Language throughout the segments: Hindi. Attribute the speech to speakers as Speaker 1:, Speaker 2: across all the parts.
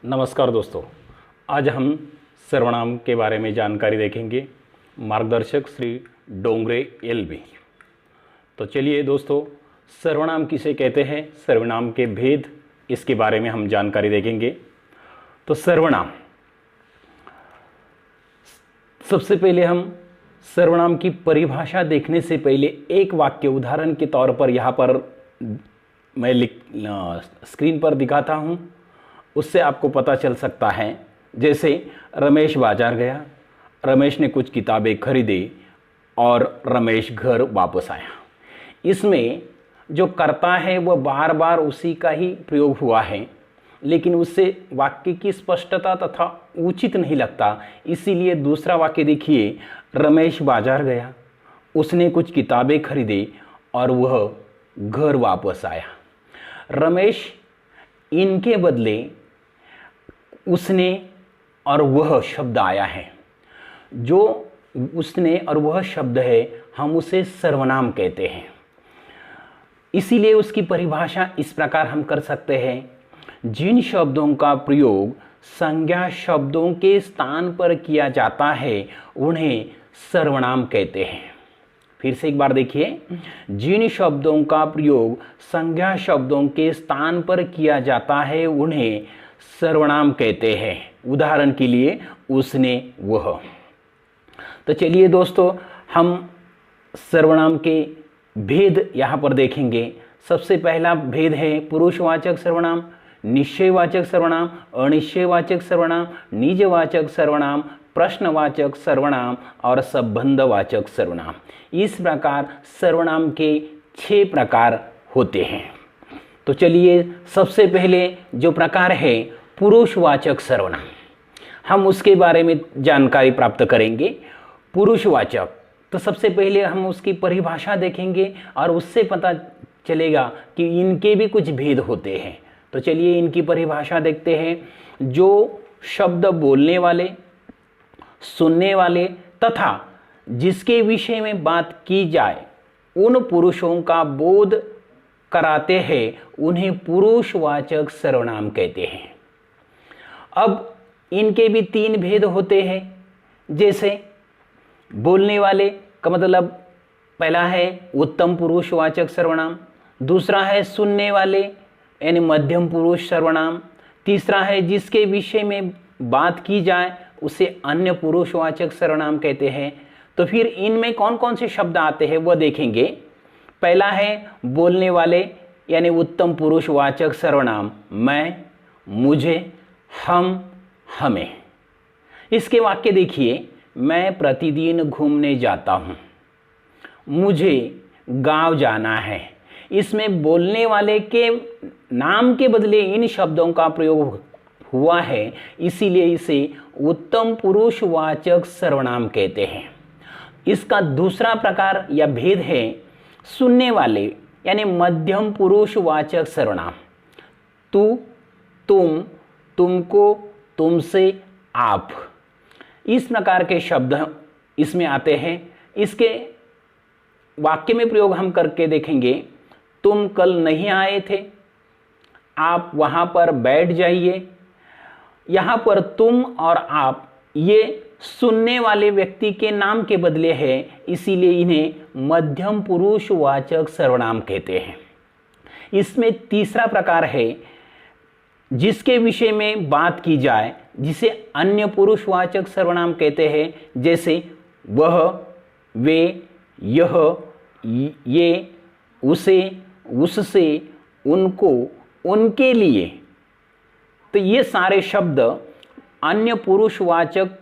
Speaker 1: नमस्कार दोस्तों, आज हम सर्वनाम के बारे में जानकारी देखेंगे। मार्गदर्शक श्री डोंगरे एलबी। तो चलिए दोस्तों, सर्वनाम किसे कहते हैं, सर्वनाम के भेद, इसके बारे में हम जानकारी देखेंगे। तो सर्वनाम, सबसे पहले हम सर्वनाम की परिभाषा देखने से पहले एक वाक्य उदाहरण के तौर पर यहाँ पर मैं स्क्रीन पर दिखाता हूँ, उससे आपको पता चल सकता है। जैसे रमेश बाजार गया, रमेश ने कुछ किताबें खरीदी और रमेश घर वापस आया। इसमें जो कर्ता है वह बार बार उसी का ही प्रयोग हुआ है, लेकिन उससे वाक्य की स्पष्टता तथा उचित नहीं लगता। इसीलिए दूसरा वाक्य देखिए, रमेश बाजार गया, उसने कुछ किताबें खरीदी और वह घर वापस आया। रमेश इनके बदले उसने और वह शब्द आया है। जो उसने और वह शब्द है, हम उसे सर्वनाम कहते हैं। इसीलिए उसकी परिभाषा इस प्रकार हम कर सकते हैं, जिन शब्दों का प्रयोग संज्ञा शब्दों के स्थान पर किया जाता है उन्हें सर्वनाम कहते हैं। फिर से एक बार देखिए, जिन शब्दों का प्रयोग संज्ञा शब्दों के स्थान पर किया जाता है उन्हें सर्वनाम कहते हैं। उदाहरण के लिए, उसने, वह। तो चलिए दोस्तों, हम सर्वनाम के भेद यहाँ पर देखेंगे। सबसे पहला भेद है पुरुषवाचक सर्वनाम, निश्चयवाचक सर्वनाम, अनिश्चयवाचक सर्वनाम, निजवाचक सर्वनाम, प्रश्नवाचक सर्वनाम और संबंधवाचक सर्वनाम। इस प्रकार सर्वनाम के 6 प्रकार होते हैं। तो चलिए, सबसे पहले जो प्रकार है पुरुषवाचक सर्वनाम, हम उसके बारे में जानकारी प्राप्त करेंगे। पुरुषवाचक, तो सबसे पहले हम उसकी परिभाषा देखेंगे और उससे पता चलेगा कि इनके भी कुछ भेद होते हैं। तो चलिए इनकी परिभाषा देखते हैं। जो शब्द बोलने वाले, सुनने वाले तथा जिसके विषय में बात की जाए उन पुरुषों का बोध कराते हैं, उन्हें पुरुषवाचक सर्वनाम कहते हैं। अब इनके भी 3 भेद होते हैं। जैसे बोलने वाले का मतलब, पहला है उत्तम पुरुषवाचक सर्वनाम, दूसरा है सुनने वाले यानी मध्यम पुरुष सर्वनाम, तीसरा है जिसके विषय में बात की जाए उसे अन्य पुरुषवाचक सर्वनाम कहते हैं। तो फिर इनमें कौन कौन से शब्द आते हैं वह देखेंगे। पहला है बोलने वाले यानी उत्तम पुरुषवाचक सर्वनाम, मैं, मुझे, हम, हमें। इसके वाक्य देखिए, मैं प्रतिदिन घूमने जाता हूँ, मुझे गांव जाना है। इसमें बोलने वाले के नाम के बदले इन शब्दों का प्रयोग हुआ है, इसीलिए इसे उत्तम पुरुषवाचक सर्वनाम कहते हैं। इसका दूसरा प्रकार या भेद है सुनने वाले यानी मध्यम पुरुषवाचक सर्वनाम, तू, तुम, तुमको, तुमसे, आप। इस प्रकार के शब्द इसमें आते हैं। इसके वाक्य में प्रयोग हम करके देखेंगे। तुम कल नहीं आए थे, आप वहाँ पर बैठ जाइए। यहाँ पर तुम और आप ये सुनने वाले व्यक्ति के नाम के बदले है, इसीलिए इन्हें मध्यम पुरुषवाचक सर्वनाम कहते हैं। इसमें तीसरा प्रकार है जिसके विषय में बात की जाए, जिसे अन्य पुरुषवाचक सर्वनाम कहते हैं। जैसे वह, वे, यह, ये, उसे, उससे, उनको, उनके लिए। तो ये सारे शब्द अन्य पुरुषवाचक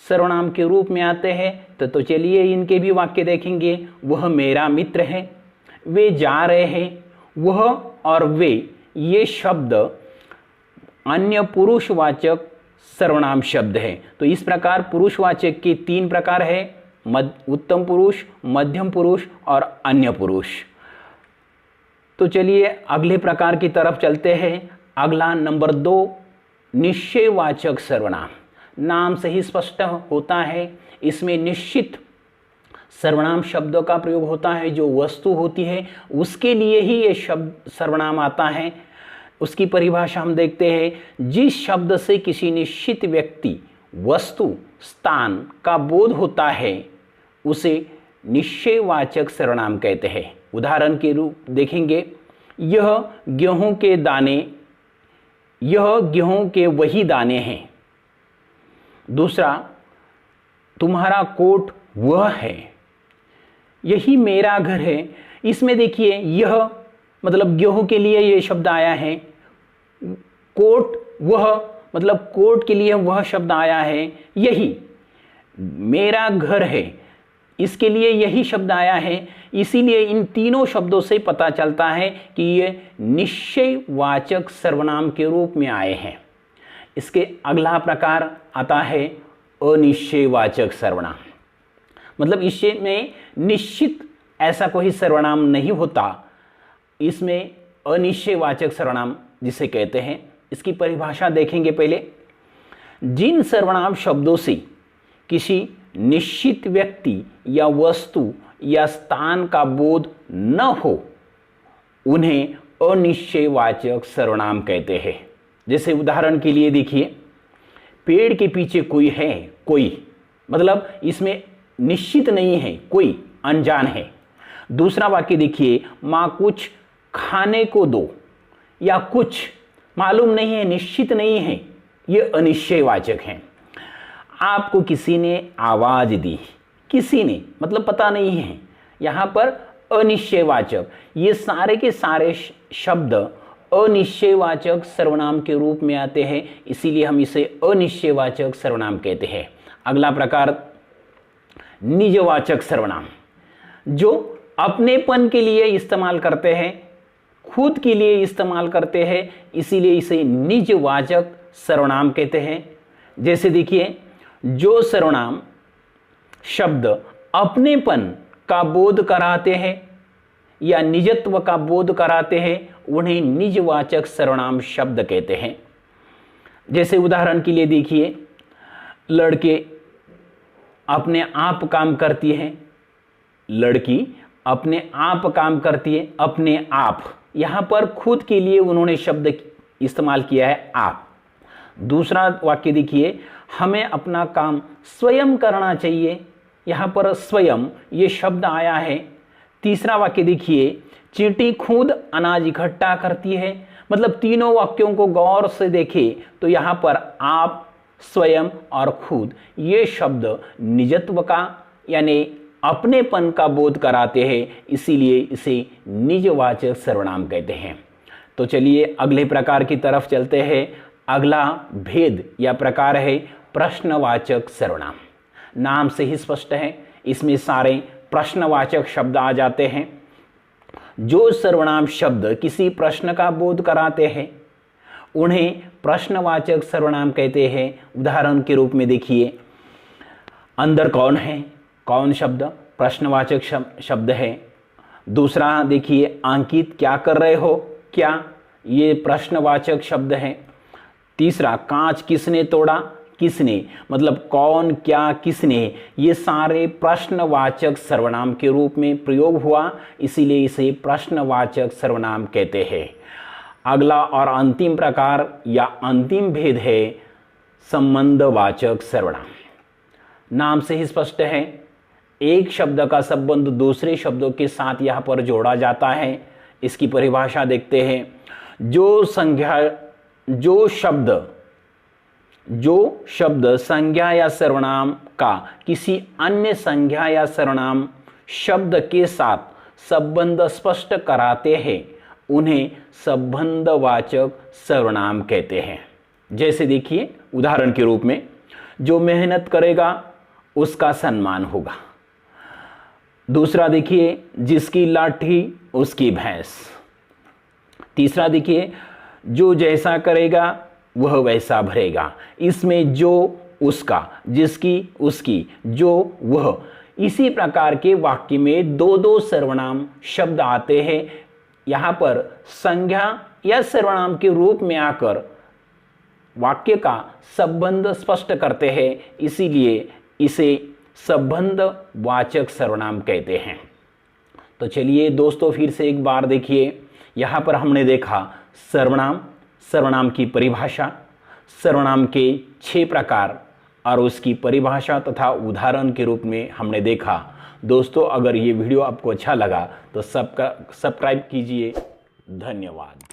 Speaker 1: सर्वनाम के रूप में आते हैं। तो चलिए इनके भी वाक्य देखेंगे। वह मेरा मित्र है, वे जा रहे हैं। वह और वे ये शब्द अन्य पुरुषवाचक सर्वनाम शब्द है। तो इस प्रकार पुरुषवाचक के 3 प्रकार है, उत्तम पुरुष, मध्यम पुरुष और अन्य पुरुष। तो चलिए अगले प्रकार की तरफ चलते हैं। अगला नंबर 2, निश्चयवाचक सर्वनाम। नाम से ही स्पष्ट होता है, इसमें निश्चित सर्वनाम शब्दों का प्रयोग होता है। जो वस्तु होती है उसके लिए ही ये शब्द सर्वनाम आता है। उसकी परिभाषा हम देखते हैं। जिस शब्द से किसी निश्चित व्यक्ति, वस्तु, स्थान का बोध होता है उसे निश्चयवाचक सर्वनाम कहते हैं। उदाहरण के रूप देखेंगे, यह गेहूं के दाने, यह गेहूं के वही दाने हैं। दूसरा, तुम्हारा कोट वह है, यही मेरा घर है। इसमें देखिए, यह मतलब गेहूं के लिए यह शब्द आया है, कोट वह मतलब कोट के लिए वह शब्द आया है, यही मेरा घर है, इसके लिए यही शब्द आया है। इसीलिए इन तीनों शब्दों से पता चलता है कि ये निश्चयवाचक सर्वनाम के रूप में आए हैं। इसके अगला प्रकार आता है अनिश्चयवाचक सर्वनाम। मतलब इसमें निश्चित ऐसा कोई सर्वनाम नहीं होता, इसमें अनिश्चयवाचक सर्वनाम जिसे कहते हैं। इसकी परिभाषा देखेंगे पहले। जिन सर्वनाम शब्दों से किसी निश्चित व्यक्ति या वस्तु या स्थान का बोध न हो उन्हें अनिश्चयवाचक सर्वनाम कहते हैं। जैसे उदाहरण के लिए देखिए, पेड़ के पीछे कोई है, कोई मतलब इसमें निश्चित नहीं है, कोई अनजान है। दूसरा वाक्य देखिए, माँ कुछ खाने को दो, या कुछ मालूम नहीं है, निश्चित नहीं है, ये अनिश्चयवाचक है। आपको किसी ने आवाज दी, किसी ने मतलब पता नहीं है, यहाँ पर अनिश्चयवाचक। ये सारे के सारे शब्द अनिश्चयवाचक सर्वनाम के रूप में आते हैं, इसीलिए हम इसे अनिश्चयवाचक सर्वनाम कहते हैं। अगला प्रकार निजवाचक सर्वनाम, जो अपनेपन के लिए इस्तेमाल करते हैं, खुद के लिए इस्तेमाल करते हैं, इसीलिए इसे निजवाचक सर्वनाम कहते हैं। जैसे देखिए, जो सर्वनाम शब्द अपनेपन का बोध कराते हैं या निजत्व का बोध कराते हैं उन्हें निजवाचक सर्वनाम शब्द कहते हैं। जैसे उदाहरण के लिए देखिए, लड़के अपने आप काम करती है, लड़की अपने आप काम करती है, अपने आप, यहाँ पर खुद के लिए उन्होंने शब्द इस्तेमाल किया है आप। दूसरा वाक्य देखिए, हमें अपना काम स्वयं करना चाहिए, यहाँ पर स्वयं ये शब्द आया है। तीसरा वाक्य देखिए, चींटी खुद अनाज इकट्ठा करती है। मतलब तीनों वाक्यों को गौर से देखें तो यहाँ पर आप, स्वयं और खुद ये शब्द निजत्व का यानी अपनेपन का बोध कराते हैं, इसीलिए इसे निजवाचक सर्वनाम कहते हैं। तो चलिए अगले प्रकार की तरफ चलते हैं। अगला भेद या प्रकार है प्रश्नवाचक सर्वनाम। नाम से ही स्पष्ट है, इसमें सारे प्रश्नवाचक शब्द आ जाते हैं। जो सर्वनाम शब्द किसी प्रश्न का बोध कराते हैं उन्हें प्रश्नवाचक सर्वनाम कहते हैं। उदाहरण के रूप में देखिए, अंदर कौन है, कौन शब्द प्रश्नवाचक शब्द है। दूसरा देखिए, अंकित क्या कर रहे हो, क्या, ये प्रश्नवाचक शब्द है। तीसरा, कांच किसने तोड़ा, किसने मतलब कौन, क्या, किसने, ये सारे प्रश्नवाचक सर्वनाम के रूप में प्रयोग हुआ, इसीलिए इसे प्रश्नवाचक सर्वनाम कहते हैं। अगला और अंतिम प्रकार या अंतिम भेद है संबंधवाचक सर्वनाम। नाम से ही स्पष्ट है, एक शब्द का संबंध दूसरे शब्दों के साथ यहाँ पर जोड़ा जाता है। इसकी परिभाषा देखते हैं। जो शब्द संज्ञा या सर्वनाम का किसी अन्य संज्ञा या सर्वनाम शब्द के साथ संबंध स्पष्ट कराते हैं उन्हें संबंधवाचक सर्वनाम कहते हैं। जैसे देखिए उदाहरण के रूप में, जो मेहनत करेगा उसका सम्मान होगा। दूसरा देखिए, जिसकी लाठी उसकी भैंस। तीसरा देखिए, जो जैसा करेगा वह वैसा भरेगा। इसमें जो उसका, जिसकी उसकी, जो वह, इसी प्रकार के वाक्य में दो दो सर्वनाम शब्द आते हैं। यहाँ पर संज्ञा या सर्वनाम के रूप में आकर वाक्य का संबंध स्पष्ट करते हैं, इसीलिए इसे संबंधवाचक सर्वनाम कहते हैं। तो चलिए दोस्तों फिर से एक बार देखिए, यहाँ पर हमने देखा सर्वनाम सर्वनाम की परिभाषा, सर्वनाम के 6 प्रकार और उसकी परिभाषा तथा उदाहरण के रूप में हमने देखा। दोस्तों, अगर ये वीडियो आपको अच्छा लगा तो सब्सक्राइब कीजिए। धन्यवाद।